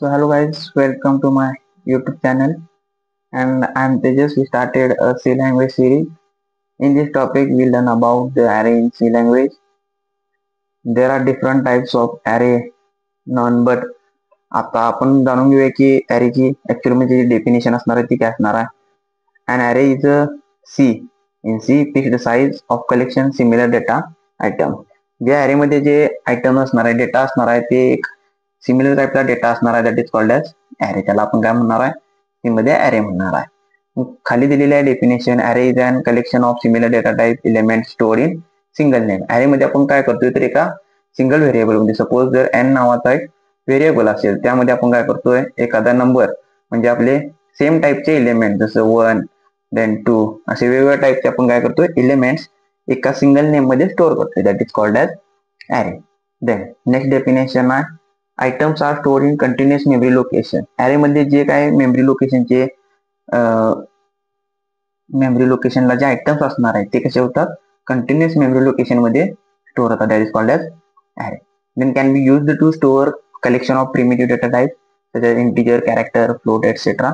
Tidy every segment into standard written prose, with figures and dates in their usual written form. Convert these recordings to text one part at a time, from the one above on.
So hello guys, welcome to my YouTube channel and I'm Tejas. We started a C language series. In this topic we learn about the array in C language. There are different types of array none but आता आपण जाणून घेऊया की arrayची actually म्हणजे definition असणार आहे ती काय असणार आहे. An array is a C. In C fixed size of collection similar data item. जे array मध्ये जे item असणार आहे डेटा असणार आहे ते एक सिमिलर टाईपचा डेटा असणार आहे that is called as array. त्याला आपण काय म्हणणार आहे सी मध्ये array म्हणणार आहे. खाली दिलेले आहे definition array is an collection of similar data type element stored in single name. array मध्ये आपण काय करतोय तर एका सिंगल व्हेरिएबल मध्ये सपोज जर n नावाचा एक व्हेरिएबल असेल त्यामध्ये आपण काय करतोय एखादा नंबर म्हणजे आपले सेम टाईपचे एलिमेंट जसं 1 देन 2 असे वेगवेगळ्या टाईपचे आपण काय करतोय एलिमेंट्स एका सिंगल नेम मध्ये स्टोअर करतोय that is called as array. Then next definition आहे items are stored in continuous memory location. array मध्ये जे काय मेमरी लोकेशनला जे आयटम्स असणार आहेत ते कसे होतात कंटिन्युअस मेमरी लोकेशन मध्ये स्टोअर होतात that is called as array. Then can be used to store collection of primitive data types such as integer, character, float, etc.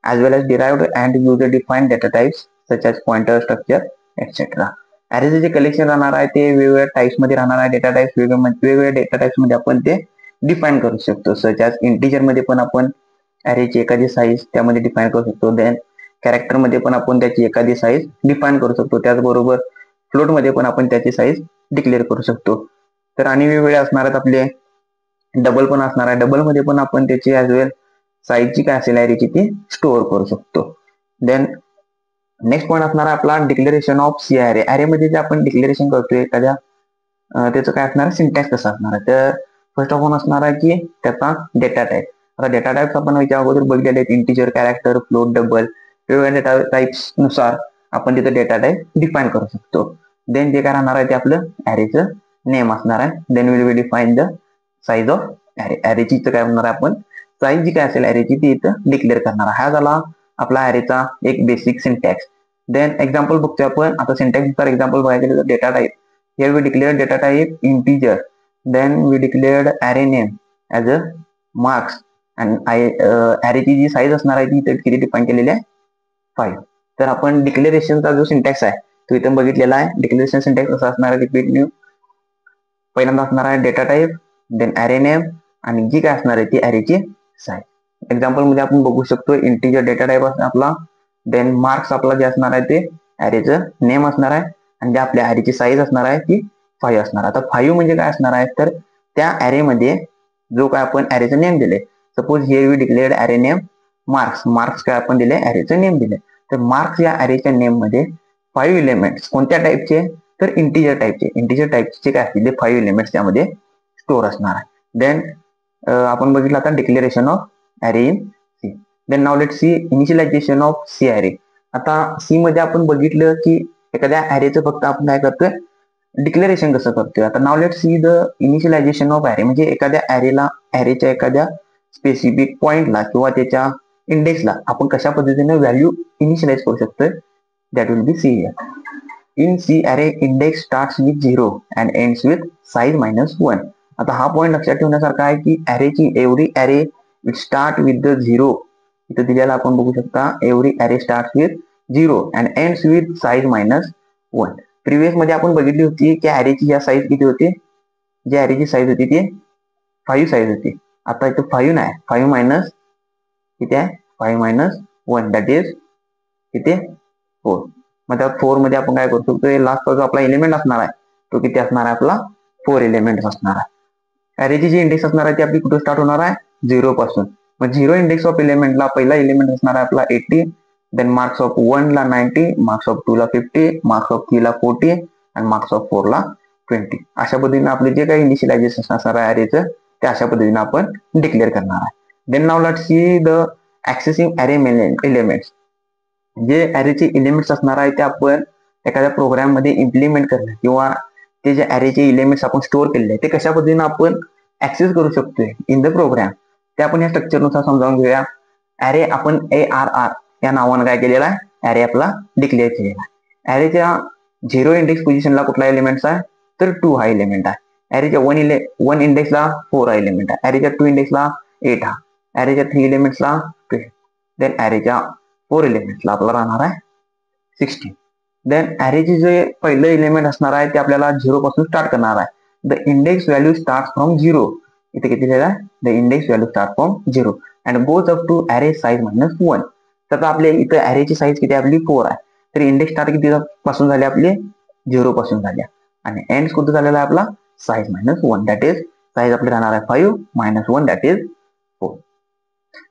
as well as derived and user defined data types such as pointer, structure, etc. arrayचे जे collection राहणार आहे ते वेगवेगळ्या types मध्ये राहणार आहे data types वेगवेगळ्या data types मध्ये आपण ते डिफाइन करू शकतो. सच एज इंटिजर मध्ये पण आपण arrayची एखादी साईज त्यामध्ये डिफाइन करू शकतो. देन कॅरेक्टर मध्ये पण आपण त्याची एखादी साईज डिफाइन करू शकतो. त्याचबरोबर फ्लोट मध्ये पण आपण त्याची साईज डिक्लेअर करू शकतो. तर आणि वेगवेगळे असणार आहेत आपले डबल पण असणार आहे. डबल मध्ये पण आपण त्याची ऍज वेल साईजची काय असेल arrayची ती स्टोअर करू शकतो. देन नेक्स्ट पॉईंट असणार आहे आपला declaration of C array. array मध्ये जे आपण डिक्लेरेशन करतोय एखाद्या त्याचं काय असणार आहे सिंटॅक्स कसं असणार आहे तर फर्स्ट ऑफ ऑल असणार आहे की त्याचा डेटा टाईप. आता डेटा टाईप्स आपण याच्या अगोदर बघितलेले आहेत इंटिजर, कॅरेक्टर, फ्लोट, डबल वेगवेगळ्या डेटा टाईप्स नुसार आपण तिथे डेटा टाईप डिफाइन करू शकतो. देन जे काय राहणार आहे ते आपलं arrayचं नेम असणार आहे. Then will be define the size of array. arrayची काय म्हणणार आहे आपण साईज जी काय असेल arrayची ती इथं डिक्लेअर करणार आहे. हा झाला आपला arrayचा एक बेसिक सिंटॅक्स. देन एक्झाम्पल बघतोय आपण आता सिंटॅक्स नुसार एक्झाम्पल बघायला गेलं तर data type here we declared data type integer, then we declared array name as a marks and array ची जी साईज असणार आहे ती इथे किती डिफाइन केलेली आहे 5. तर आपण डिक्लेरेशनचा जो सिंटॅक्स आहे तो इथे बघितलेला आहे. डिक्लेरेशन सिंटॅक्स असा असणार आहे रिपीट न्यू पहिल्यांदा असणार आहे data type then array name आणि जी काय असणार आहे ती arrayची साईज. एक्झाम्पल मध्ये आपण बघू शकतो इंटिजर डेटा टाईप आपला देन मार्क्स आपला जे असणार आहे ते arrayचं नेम असणार आहे आणि जे आपल्या arrayची साईज असणार आहे ती 5 असणार. आता 5 म्हणजे काय असणार आहे तर त्या array मध्ये जो काय आपण arrayचं नेम दिले suppose here we declared array name marks काय आपण दिले arrayचं नेम दिले तर मार्क्स या arrayच्या नेम मध्ये 5 एलिमेंट्स कोणत्या टाईपचे तर इंटिजर टाईपचे काय असतील 5 एलिमेंट्स त्यामध्ये स्टोअर असणार आहे. देन आपण बघितलं आता declaration of array in C. Then now let see initialization of C array. आता सी मध्ये आपण बघितलं की एखाद्या arrayचं फक्त आपण काय करतोय डिक्लेरेशन कसं करतोय. आता now let see the initialization of array म्हणजे एखाद्या arrayच्या एखाद्या स्पेसिफिक पॉइंटला किंवा त्याच्या इंडेक्सला आपण कशा पद्धतीने व्हॅल्यू इनिशियलाइज करू शकतोय that will be see here. In C array index starts with 0 and ends with size -1. आता हा पॉईंट लक्षात ठेवण्यासारखा आहे की arrayची every array will start with the 0. इथं दिलेला आपण बघू शकता every array starts with 0 and ends with size -1. Previous मध्ये आपण बघितली होती की arrayची या साईज किती होती जी arrayची साईज होती ती 5 साईज होती. आता इथं 5 नाही 5 मायनस किती आहे 5 - 1 दॅट इज किती 4. मग त्या 4 मध्ये आपण काय करू शकतो लास्ट जो आपला एलिमेंट असणार आहे तो किती असणार आहे आपला 4 एलिमेंट असणार आहे. arrayची जी इंडेक्स असणार आहे ती आपली कुठे स्टार्ट होणार आहे 0 पासून. मग 0 इंडेक्स ऑफ एलिमेंटला पहिला एलिमेंट असणार आहे आपला 80 देन मार्क्स ऑफ 1 ला 90 मार्क्स ऑफ 2 ला 50 मार्क्स ऑफ 3 ला 40 आणि मार्क्स ऑफ 4 ला 20. अशा पद्धतीने आपले जे काही इनिशियलायझेशन असणार आहे arrayचं ते अशा पद्धतीने आपण डिक्लेअर करणार आहे. Then now let's see the accessing array elements. जे arrayचे एलिमेंट्स असणार आहे ते आपण एखाद्या प्रोग्राम मध्ये इम्प्लिमेंट करणं किंवा ते जे arrayचे एलिमेंट्स आपण स्टोअर केलेले आहेत ते कशा पद्धतीने आपण ऍक्सेस करू शकतोय इन द प्रोग्राम ते आपण या स्ट्रक्चर नुसार समजावून घेऊया. array आपण ARR या नावानं काय केलेला आहे array आपला डिक्लेअर केलेला आहे. arrayच्या 0 इंडेक्स पोझिशनला कुठला एलिमेंट आहे तर 2 हा एलिमेंट आहे. arrayच्या 1 इंडेक्सला 4 हा एलिमेंट आहे. arrayच्या 2 इंडेक्सला 8 हा ॲरेच्या 3 एलिमेंट्सला 12, देन ॲरेच्या 4 एलिमेंट्सला आपला राहणार आहे 16. देन ॲरेचे जे पहिलं एलिमेंट असणार आहे ते आपल्याला 0 पासून स्टार्ट करणार आहे. The index value start from 0. इथे किती लिहिलं आहे? The index value start from 0 and goes up to array size -1. तर आपल्या इथं ॲरेची साईज किती आपली 4 आहे. तर इंडेक्स स्टार्ट किती पासून झाले आपले 0 पासून झाल्या आणि एंड कुठं झालेला आहे आपला साईज -1. दॅट इज साईज आपली राहणार आहे 5 - 1 that is 4.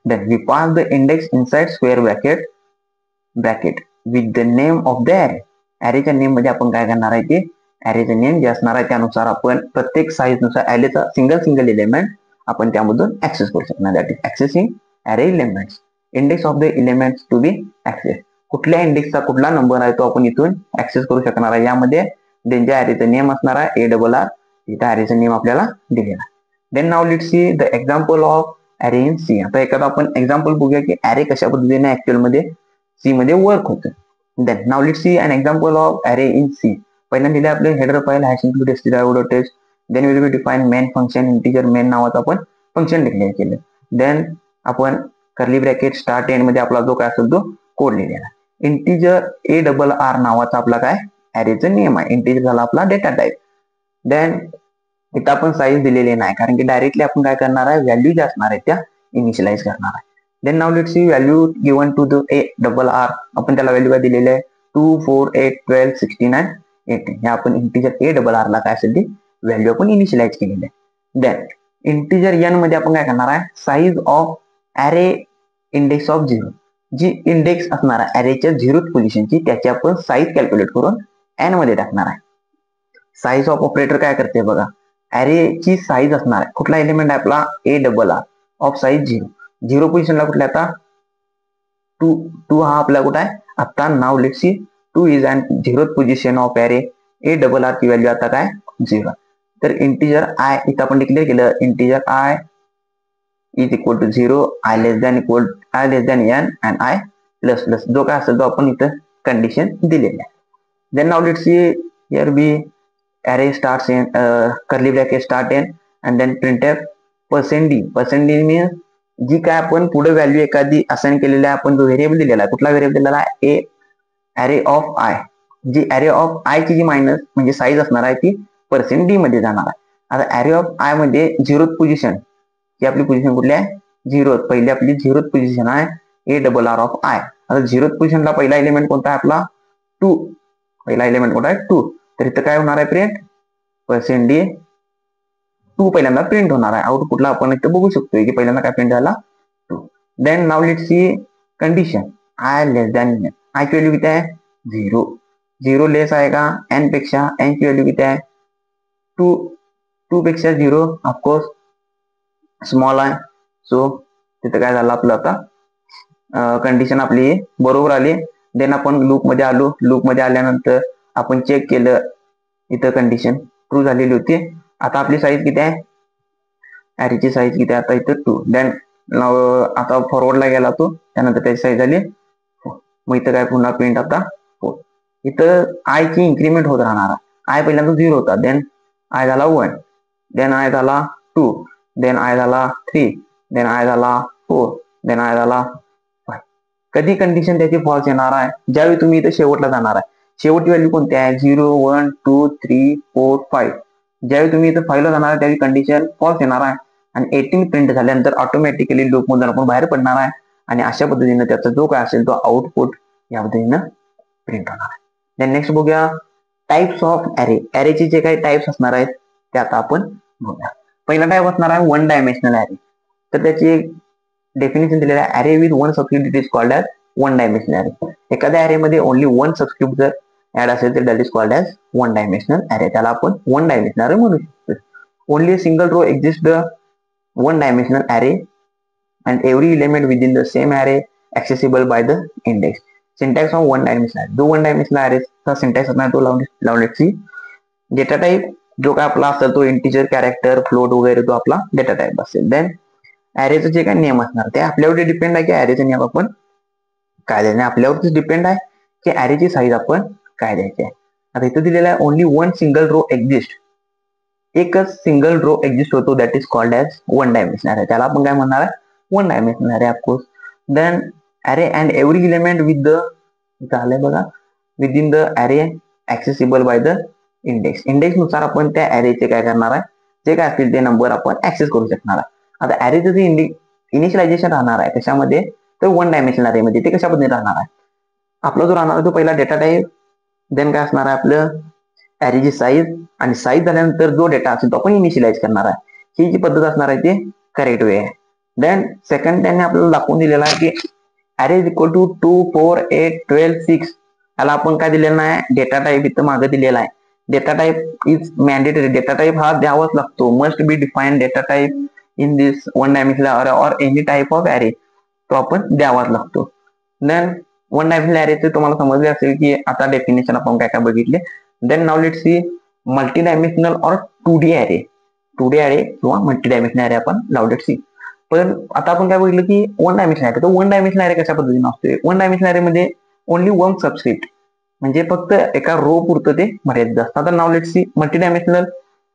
Then we pass the index inside square bracket with the name of the array. Arrayच्या नेम मध्ये आपण काय करणार आहे ते arrayचं नेम जे असणार आहे त्यानुसार आपण प्रत्येक साईज नुसार arrayचा सिंगल एलिमेंट आपण त्यामधून ऍक्सेस करू शकणार. That is accessing array elements. Index of the elements to be access. कुठल्या इंडेक्सचा कुठला नंबर आहे तो आपण इथून ऍक्सेस करू शकणार आहे. यामध्ये ज्यांच्या arrayचं नेम असणार आहे ARR. इथं arrayचं नेम आपल्याला दिलेला आहे. Then now let's see the example of array in C. आता एखादा आपण एक्झाम्पल बघूया की ॲरे कशा पद्धतीने ऍक्च्युअल मध्ये सी मध्ये वर्क होतं. Then now let's see an example of array in C. पहिल्यांदा दिले आपले header file hash include test. Then will be define main function integer main नावाचं आपण फंक्शन डिक्लेअर केलं. देन आपण कर्ली ब्रॅकेट स्टार्ट एंड मध्ये आपला जो काय असेल तो कोड लिहिलेला. इंटिजर ARR नावाचा आपला काय ॲरेचं नेम आहे. इंटिजर झाला आपला डेटा टाईप. देन इथं आपण साईज दिलेली नाही कारण की डायरेक्टली आपण काय करणार आहे व्हॅल्यू ज्या असणार आहे त्या इनिशियलाइज करणार आहे. Then now let's see value given to the ARR. आपण त्याला व्हॅल्यू काय दिलेले आहे 2, 4, 8, 12, 16 आणि 18. हे आपण इंटिजर ARR ला काय असेल ती व्हॅल्यू आपण इनिशियलाइज केलेली आहे. देन इंटिजर n मध्ये आपण काय करणार आहे size of array index of 0. जी इंडेक्स असणार आहे ॲरेच्या 0th पोझिशनची त्याची आपण साईज कॅल्क्युलेट करून n मध्ये टाकणार आहे. साईज ऑफ ऑपरेटर काय करते बघा. ॲरेची साईज असणार आहे कुठला एलिमेंट आहे आपला ARR ऑफ साईज 0 पोझिशनला कुठल्या आता 2 हा आपला कुठं आहे आता. नाव let's C 2 is and 0th position of array ARR ची व्हॅल्यू आता काय 0. तर इंटिजर आय इथं आपण डिक्लेअर केलं integer i is equal to 0, i less than n and i plus plus जो काय असेल तो आपण इथं कंडिशन दिलेली आहे. Then now let's see here be array starts in curly bracket start in and then printf %d. %d means जी काय आपण पुढे व्हॅल्यू एखादी असाइन केलेली आहे आपण जो व्हेरिएबल दिलेला आहे कुठला व्हेरिएबल दिलेला आहे array of i. G array of i ची जी मायनस म्हणजे साईज असणार आहे ती %d मध्ये जाणार आहे. आता array of i मध्ये 0th पोझिशन ही आपली पोझिशन कुठली आहे 0th. पहिली आपली 0th पोझिशन आहे ARR ऑफ i. आता 0th पोझिशनला पहिला एलिमेंट कोणता आहे आपला 2. पहिला एलिमेंट कोणता आहे 2. तर इथं काय होणार आहे प्रिंट %d 2 पहिल्यांदा प्रिंट होणार आहे. आउटपुटला आपण इथं बघू शकतो की पहिल्यांदा काय प्रिंट झाला 2. Then now let's see condition i less than n. I ची व्हॅल्यू किती आहे 0. 0 लेस आहे का n पेक्षा. n ची व्हॅल्यू किती आहे 2 पेक्षा 0 ऑफकोर्स स्मॉल आहे. सो तिथं काय झालं आपलं आता कंडिशन आपली बरोबर आली. देन आपण लूप मध्ये आलो. लूप मध्ये आल्यानंतर आपण चेक केलं इथं कंडिशन ट्रू झालेली होती. आता आपली साईज किती आहे ॲरेची साईज किती आहे आता इथं 2. देन आता फॉरवर्डला गेला तो त्यानंतर त्याची साईज झाली 4. मग इथं काय पुन्हा प्रिंट आता 4. इथं आय ची इन्क्रीमेंट होत राहणार आहे. आय पहिल्यांदा 0 होता. देन आय झाला 1. देन आय झाला 2. देन आय झाला 3. देन आय झाला 4. देन आय झाला 5. कधी कंडिशन त्याची फॉल्स येणार आहे ज्यावेळी तुम्ही इथं शेवटला जाणार आहे. शेवटची व्हॅल्यू कोणती आहे 0, 1, 2, 3, 4, 5. ज्यावेळी तुम्ही इथं 5 ला जाणार आहे त्यावेळी कंडिशन फॉल्स येणार आहे आणि 18 प्रिंट झाल्यानंतर ऑटोमॅटिकली लूप मधून आपण बाहेर पडणार आहे आणि अशा पद्धतीने त्याचा जो काय असेल तो आउटपुट या पद्धतीनं प्रिंट होणार आहे. देन नेक्स्ट बघूया टाइप्स ऑफ ॲरे. ॲरेचे जे काही टाइप्स असणार आहेत ते आता आपण बघूया. पहिला टाइप असणार आहे 1 डायमेन्शनल ॲरे. तर त्याची डेफिनेशन दिलेलं आहे array with 1 subscript it is called as 1 dimensional array. एखाद्या ॲरे मध्ये ओनली 1 सबस्क्रिप्ट जर ऍड असेल तर that is called as 1 dimensional array. त्याला आपण 1 डायमेन्शनल ॲरे म्हणू शकतो. Only a single row exist the 1 dimensional array and every element within the same array accessible by the index. Syntax of 1 dimensional array. जो 1 dimensional ॲरेचा syntax असणार तो let's see data type जो काय आपला असेल तो इंटिजर कॅरेक्टर फ्लोट वगैरे तो आपला डेटा टाईप असेल. देन ॲरेचं जे काही नेम असणार ते आपल्यावरती डिपेंड आहे की ॲरेचं नेम आपण काय द्यायचं. आपल्यावरतीच डिपेंड आहे की ॲरेची साईज आपण काय द्यायची आहे. आता इथं दिलेलं आहे ओनली 1 सिंगल रो एक्झिस्ट. एकच सिंगल रो एक्झिस्ट होतो that is called as 1 dimensional array. त्याला आपण काय म्हणणार आहे वन डायमेन्शनल अरे ऑफकोर्स. देन अरे and every element with the झालंय बघा विद इन द अरे accessible by the index. Index नुसार आपण त्या अरेचे काय करणार आहे, जे काय असतील ते नंबर आपण ऍक्सेस करू शकणार आहे. आता अरेचं जे इनिशियलायझेशन राहणार आहे त्याच्यामध्ये तर वन डायमेन्शनल अरे मध्ये ते कशा पद्धतीने राहणार आहे. आपला जो राहणार आहे तो पहिला डेटा टाईप, देन काय असणार आहे आपलं अरेची साईज, आणि साईज झाल्यानंतर जो डेटा असेल तो आपण इनिशियलाइज करणार आहे. ही जी पद्धत असणार आहे ती करेक्ट वे आहे. देन सेकंड त्यांनी आपल्याला दाखवून दिलेला आहे की अरे इज इक्वल टू 2 4 8 12 6. याला आपण काय दिलेलं नाही, डेटा टाईप इथं मागे दिलेला आहे. Data type is mandatory. Data type हा द्यावाच लागतो. Must be define data type in this one dimensional अरे ऑर एनी टाईप ऑफ अरे, तो आपण द्यावाच लागतो. देन वन डायमेन्शनल अरेचे तुम्हाला समजले असेल की आता डेफिनेशन आपण काय काय बघितले. Then now let's see multi dimensional or 2D अरे. 2D अरे किंवा मल्टी डायमेन्शनल अरे आपण नाउ लेट्स सी. पण आता आपण काय बघितलं की वन डायमेन्शनल अरे, तर वन डायमेन्शनल अरे कशा पद्धतीने असतो. वन डायमेन्शनल अरे मध्ये ओनली वन सबस्क्रिप्ट, म्हणजे फक्त एका रो पुरतं ते मर्यादित असतं. आता now let's see multi dimensional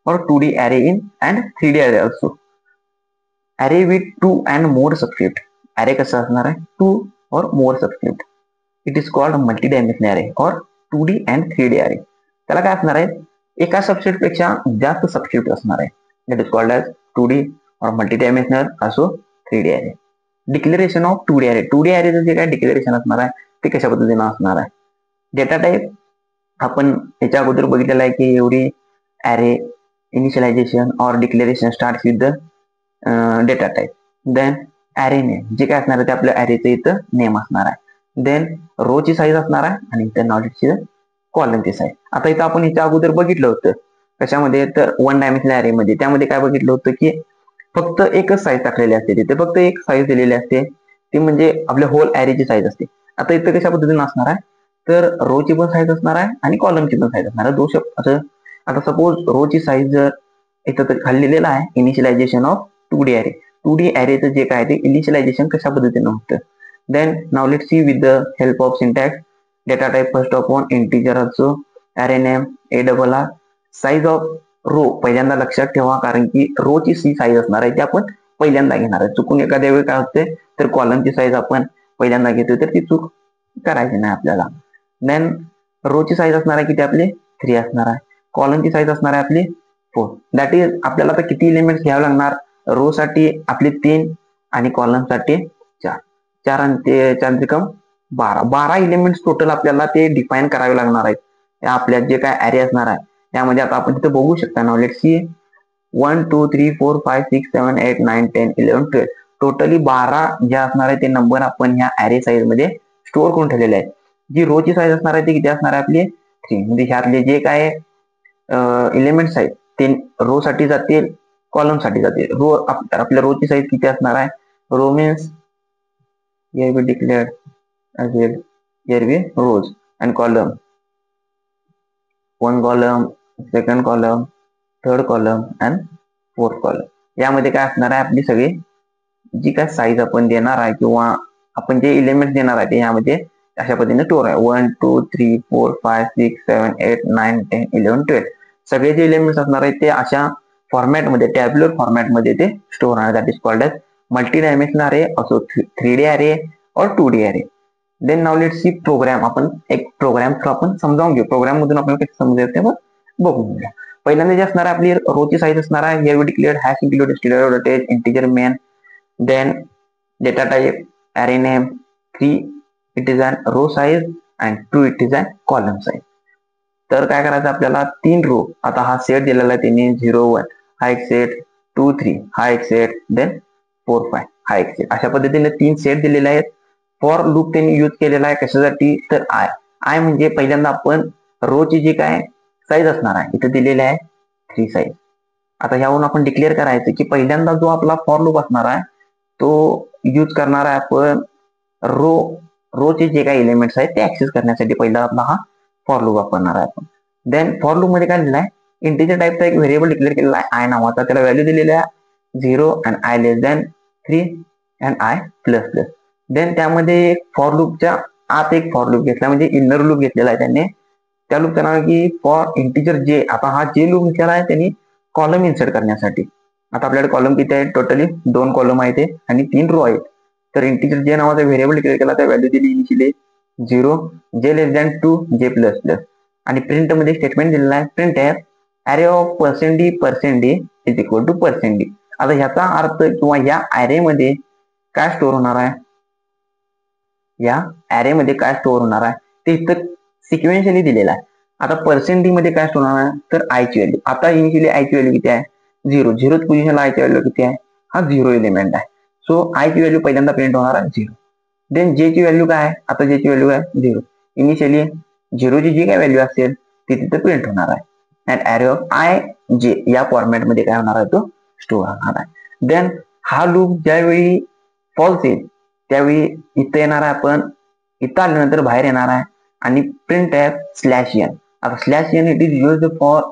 or 2D अरे इन अँड 3D अरे ऑल्सो. अरे विथ 2 and more सबस्क्रिप्ट. अरे कसं असणार आहे, 2 or more subscript. It is called multi dimensional अरे और 2D and 3D अरे. त्याला काय असणार आहे, एका सबस्क्रिप्ट पेक्षा जास्त सबस्क्रिप्ट असणार आहे. That is called age 2D और मल्टी डायमेन्शनल असो 3D अरे. डिक्लेरेशन ऑफ 2D अरे. 2D अरेचं जे काय डिक्लेरेशन असणार आहे ते कशा पद्धतीने असणार आहे. डेटा टाईप आपण याच्या अगोदर बघितलेलं आहे की एवढी array initialization or declaration start with the data type. Then array name, जे काय असणार आहे ते आपल्या अरेचं इथं नेम असणार आहे. देन रो ची साईज असणार आहे आणि इथं नॉलेजची कॉलमची साईज. आता इथं आपण ह्याच्या अगोदर बघितलं होतं कशामध्ये, तर वन डायमेन्शनल अरे मध्ये. त्यामध्ये काय बघितलं होतं की फक्त एकच साईज टाकलेली असते, तिथे फक्त एक साईज दिलेली असते, ती म्हणजे आपल्या होल अरेची साईज असते. आता इथं कशा पद्धतीने असणार आहे, तर रो ची पण साईज असणार आहे आणि कॉलमची पण साईज असणार आहे. दोष आता सपोज रो ची साईज जर इथं खाली लिहिलेलं आहे इनिशियलायझेशन ऑफ 2D अरे. 2D अरेचं जे काय ते इनिशियलायझेशन कशा पद्धतीने होतं. Then now let's see with the help of syntax. Data type first of on integer असो, array name ARR. Size of row पहिल्यांदा लक्षात ठेवा, कारण की रो ची सी साईज असणार आहे ती आपण पहिल्यांदा घेणार आहे. चुकून एखाद्या वेळी काय होते तर कॉलमची साईज आपण पहिल्यांदा घेतोय, तर ती चूक करायची नाही आपल्याला. देन रो ची साईज असणार आहे किती आपली 3 असणार आहे. कॉलमची साईज असणार आहे आपली 4. दॅट इज आपल्याला आता किती एलिमेंट्स घ्यावे लागणार, रो साठी आपले 3 आणि कॉलम साठी 4. 4 आणि 4 त्रिकम 12. 12 एलिमेंट्स टोटल आपल्याला ते डिफाईन करावे लागणार आहेत. त्या आपल्या जे काय अरे असणार आहे त्यामध्ये आता आपण तिथे बघू शकता ना. Let's see 1 2 3 4 5 6 7 8 9 10 11 12. टोटली 12 जे असणार आहे ते नंबर आपण ह्या अरे साईज मध्ये स्टोअर करून ठेवलेले आहेत. जी रो ची साईज असणार आहे ती किती असणार आहे आपली 3. म्हणजे ह्यातले जे काय एलिमेंट्स आहेत ते रो साठी जातील, कॉलम साठी जातील. रो आपल्या रो ची साईज किती असणार आहे, row means here we declared as here we rows and column, one column, second column, third column and fourth column. यामध्ये काय असणार आहे आपली सगळी जी काय साईज आपण देणार आहे किंवा आपण जे एलिमेंट देणार आहे ते यामध्ये अशा पद्धतीने स्टोअर आहे. 1 2 3 4 5 6 7 8 9 10 11 12. सगळे जे एलिमेंट्स असणार आहेत ते अशा फॉर्मॅटमध्ये टॅब्युलर फॉर्मॅटमध्ये ते स्टोअर आहे. That is called as multi dimensional array असो 3D array or 2D array. Then now let's see program. आपण एक प्रोग्राम थ्रू आपण समजावून घेऊ. प्रोग्राम मधून आपल्याला कसं समजेल ते बघून घेऊया. पहिल्यांदा जे असणार आहे आपली रो ची साईज असणार आहे here we declared hash include std dot integer main. then data type array name 3 it is an row size and 2 it is an column size. तर काय करायचं आपल्याला 3 रो. आता हा सेट दिलेला आहे त्यांनी 0 1 हा एक सेट, 2 3 हा एक सेट, देन 4 5 हा एक सेट. अशा पद्धतीने 3 सेट दिलेले आहेत. फॉर लूप त्यांनी यूज केलेला आहे कशासाठी, तर आय म्हणजे पहिल्यांदा आपण रो ची जी काय साईज असणार आहे इथे दिलेली आहे 3 साईज. आता ह्यावरून आपण डिक्लेअर करायचं की पहिल्यांदा जो आपला फॉर लूप असणार आहे तो यूज करणार आहे आपण रो चे जे काही एलिमेंट्स आहेत ते ऍक्सेस करण्यासाठी पहिला आपला हा फॉर लूप वापरणार आहे आपण. देन फॉर लूप मध्ये काय दिलेलं आहे, इंटिजर टाईपचा एक व्हेरिएबल डिक्लेअर केलेला आहे आय नावाचा. त्याला व्हॅल्यू दिलेली आहे 0 and i less than 3 and i plus plus. Then त्यामध्ये एक फॉर लूपच्या आत एक फॉर लूप घेतला, म्हणजे इनर लूप घेतलेला आहे त्यांनी. त्या लूपचं नाव की फॉर इंटिजर जे. आता हा जे लूप घेतलेला आहे त्यांनी कॉलम इन्सर्ट करण्यासाठी. आता आपल्याकडे कॉलम किती आहेत? टोटली 2 कॉलम आहेत आणि 3 रो आहेत. तर इंटिजर जे नावाचा व्हेरिएबल डिक्लेअर केला त्या व्हॅल्यू दिली इनिशियली 0, जे लेस दॅन 2, जे प्लस प्लस. आणि प्रिंट मध्ये स्टेटमेंट दिलेला आहे print array of %d is equal to %d. आता ह्याचा अर्थ किंवा या ॲरे मध्ये काय स्टोअर होणार आहे? या ॲरे मध्ये काय स्टोअर होणार आहे ते इथं सिक्वेन्शियली दिलेला आहे. आता %d मध्ये काय स्टोअर होणार आहे? तर आय ची व्हॅल्यू. आता इनिशियली आय ची व्हॅल्यू किती आहे? 0. 0th पोझिशनला आय ची व्हॅल्यू किती आहे? हा 0 एलिमेंट आहे. सो आय ची व्हॅल्यू पहिल्यांदा प्रिंट होणार आहे 0. देन जे ची व्हॅल्यू काय आहे? आता जे ची व्हॅल्यू आहे 0. इनिशियली 0 ची जी काय व्हॅल्यू असेल ती तिथे प्रिंट होणार आहे. अँड ॲरे ऑफ आय जे या फॉर्मॅट मध्ये काय होणार आहे? तो स्टोअर होणार आहे. देन हा लूप ज्यावेळी फॉल्स येईल त्यावेळी इथं येणार आहे, आपण इथं आल्यानंतर बाहेर येणार आहे आणि प्रिंट /n. आता /n it is used for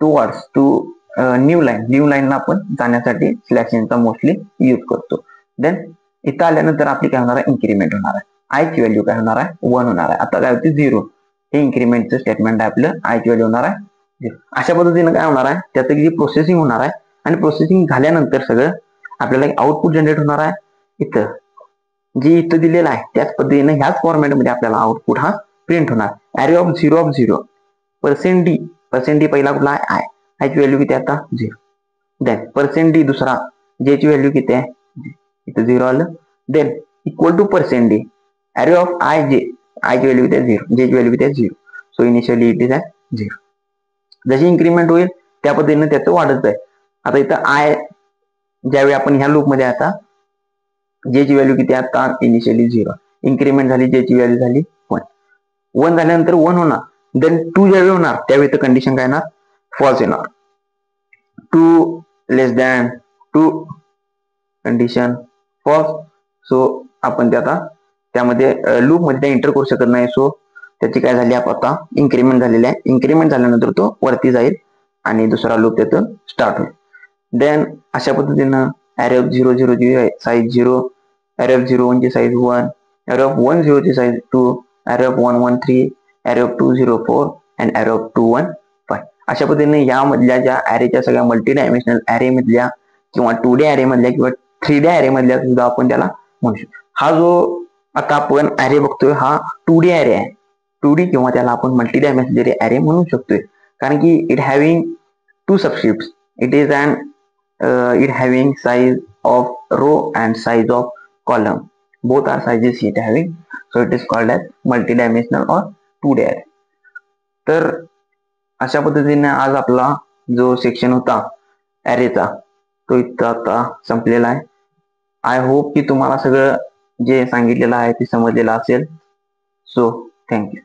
to new लाईनला आपण जाण्यासाठी /n चा मोस्टली यूज करतो. देन इथं आल्यानंतर आपली काय होणार आहे? इन्क्रीमेंट होणार आहे. आय ची व्हॅल्यू काय होणार आहे? 1 होणार आहे. आता काय होते? 0. हे इन्क्रीमेंटचं स्टेटमेंट आहे आपलं. आय ची व्हॅल्यू होणार आहे 0. अशा पद्धतीने काय होणार आहे? त्याचं जी प्रोसेसिंग होणार आहे आणि प्रोसेसिंग झाल्यानंतर सगळं आपल्याला एक आउटपुट जनरेट होणार आहे. इथं जे इथं दिलेलं आहे त्याच पद्धतीने ह्याच फॉर्मॅटमध्ये आपल्याला आउटपुट हा प्रिंट होणार. ॲरे ऑफ 0 %d पहिला कुठला आहे? आय. आय ची व्हॅल्यू किती आहे आता? 0. देन %d दुसरा, जे ची व्हॅल्यू किती आहे? इथं 0 आलं. Then equal to %d array of i j. I ची व्हॅल्यू किती आहे? 0. जे ची व्हॅल्यू किती आहे? 0. सो इनिशियली इट इज आहे 0. जशी इन्क्रीमेंट होईल त्या पद्धतीने त्याचं वाढत आहे. आता इथं आय ज्यावेळी आपण ह्या लूप मध्ये आता जे ची व्हॅल्यू किती आहे? आता इनिशियली 0. इन्क्रीमेंट झाली, जे ची व्हॅल्यू झाली 1. 1 झाल्यानंतर 1 होणार. देन 2 ज्यावेळी होणार त्यावेळी तर कंडिशन काय येणार? फॉल्स येणार. 2 लेस दॅन 2 कंडिशन फॉल्स. सो आपण ते आता त्यामध्ये लूप मध्ये एंटर करू शकत नाही. सो त्याची काय झाली? आता इन्क्रीमेंट झालेली आहे. इन्क्रीमेंट झाल्यानंतर तो वरती जाईल आणि दुसरा लूप त्यातून स्टार्ट होईल. देन अशा पद्धतीनं ॲरे ऑफ 0 0 ची साईज 0, ॲरे ऑफ 0 1 ची साईज 1, ॲरे ऑफ 1 0 ची size 2, array of 1 1 3, array of 2 0 4 and array of 2 1 5. अशा पद्धतीने यामधल्या ज्या ॲरेच्या सगळ्या मल्टी डायमेन्शनल ॲरे मधल्या किंवा 2D ॲरे मधल्या किंवा 3D ॲरे मधल्या सुद्धा आपण त्याला म्हणू शकतो. हा जो आता आपण ॲरे बघतोय हा 2D ॲरे आहे. 2D किंवा त्याला आपण मल्टी डायमेन्शनल ॲरे म्हणू शकतोय, कारण की it having 2 subscripts. It is it having size of row and size of column. Both are sizes it having, so it is called as multi-dimensional or 2D array. तर अशा पद्धतीने आज आपला जो सेक्शन होता ॲरेचा तो इथं आता संपलेला आहे. आय होप की तुम्हाला सगळं जे सांगितलेलं आहे ते समजलेलं असेल. So thank you.